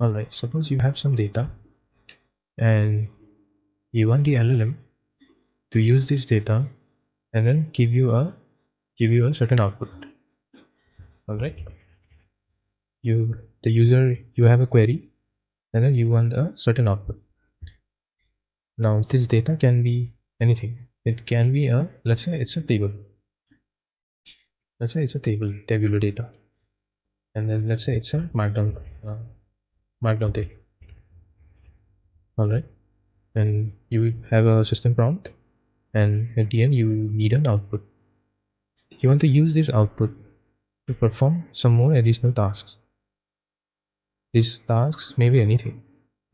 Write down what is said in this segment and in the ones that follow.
Alright, suppose you have some data and you want the LLM to use this data and then give you a certain output. Alright, you have a query and then you want a certain output. Now this data can be anything. It can be a, let's say it's a table. Let's say it's a tabular data, and then let's say it's a markdown table. All right, and you have a system prompt, and at the end you need an output. You want to use this output to perform some more additional tasks. These tasks may be anything,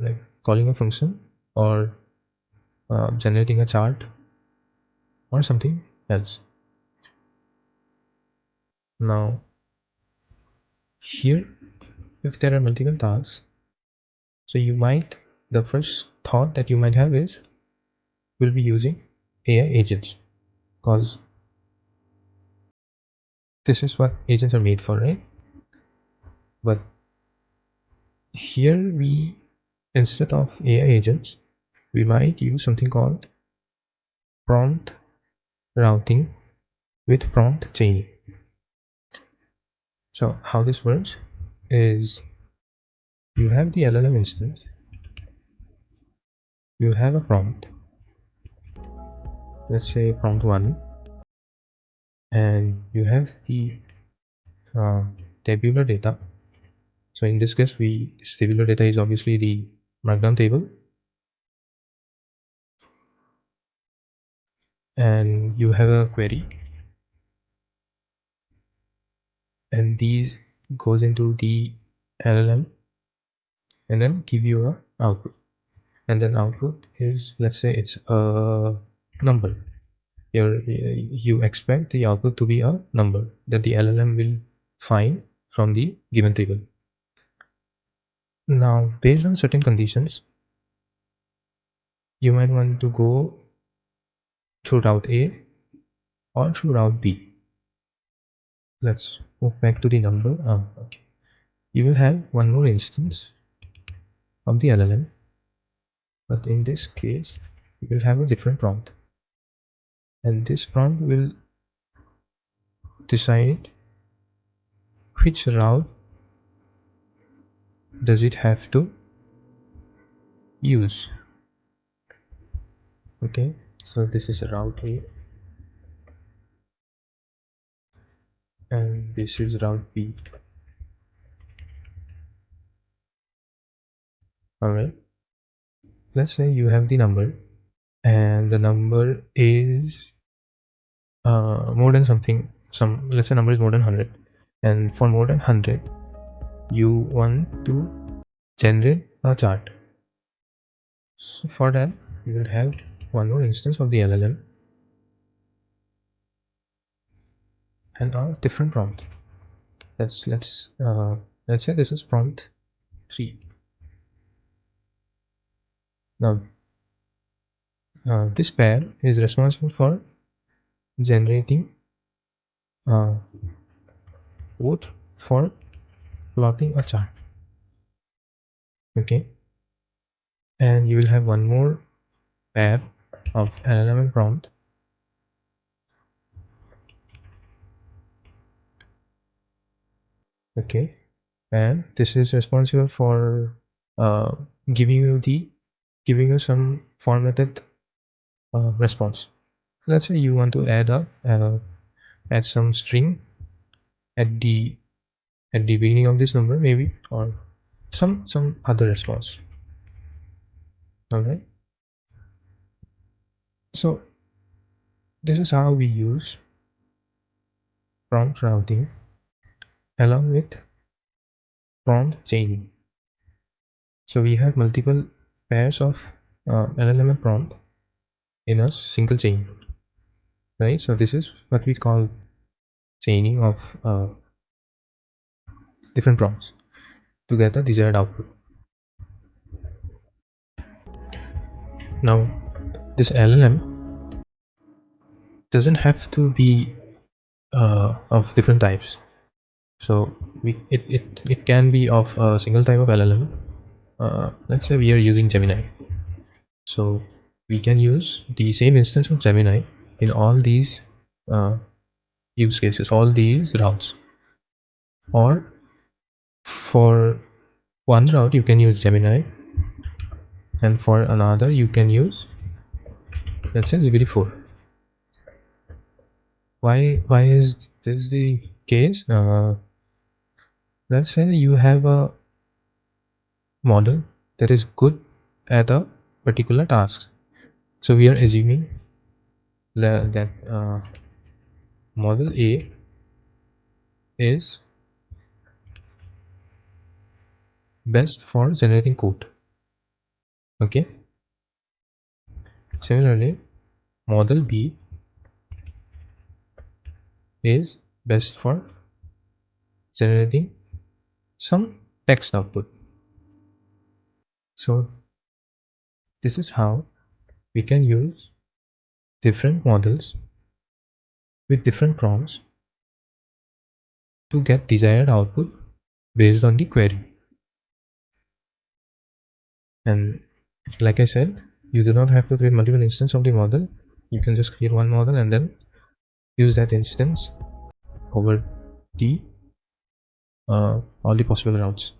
like calling a function or generating a chart or something else. Now here, if there are multiple tasks, so the first thought that you might have is, we'll be using AI agents, because this is what agents are made for, right? But here instead of AI agents, we might use something called prompt routing with prompt chaining. So how this works is, you have the LLM instance, you have a prompt, let's say prompt 1, and you have the tabular data. So in this case, this tabular data is obviously the markdown table, and you have a query, and these goes into the LLM and then give you a output. And then output is, let's say it's a number. You expect the output to be a number that the LLM will find from the given table. Now, based on certain conditions, you might want to go through route A or through route B. Let's move back to the number. Okay. You will have one more instance of the LLM, but in this case, you will have a different prompt, and this prompt will decide which route does it have to use. Okay, so this is route A and this is route B. Alright, let's say you have the number and the number is more than something, let's say number is more than 100, and for more than 100 you want to generate a chart. So for that you will have one more instance of the LLM and a different prompt. Let's say this is prompt 3. Now this pair is responsible for generating code for plotting a chart. Okay, and you will have one more pair of LLM and prompt. Okay, and this is responsible for giving you some formatted response. Let's say you want to add some string at the beginning of this number, maybe, or some other response. All right, so this is how we use prompt routing along with prompt chaining. So we have multiple pairs of LLM and prompt in a single chain, right? So this is what we call chaining of different prompts to get the desired output. Now this LLM doesn't have to be of different types. So it can be of a single type of LLM, let's say we are using Gemini. So we can use the same instance of Gemini in all these uh, use cases, all these routes. Or for one route you can use Gemini, and for another you can use, let's say, GPT-4. Why is this the case? Let's say you have a model that is good at a particular task. So we are assuming that model A is best for generating code. Okay. Similarly, model B is best for generating some text output. So this is how we can use different models with different prompts to get desired output based on the query. And like I said, you do not have to create multiple instances of the model. You can just create one model and then use that instance over the all the possible routes.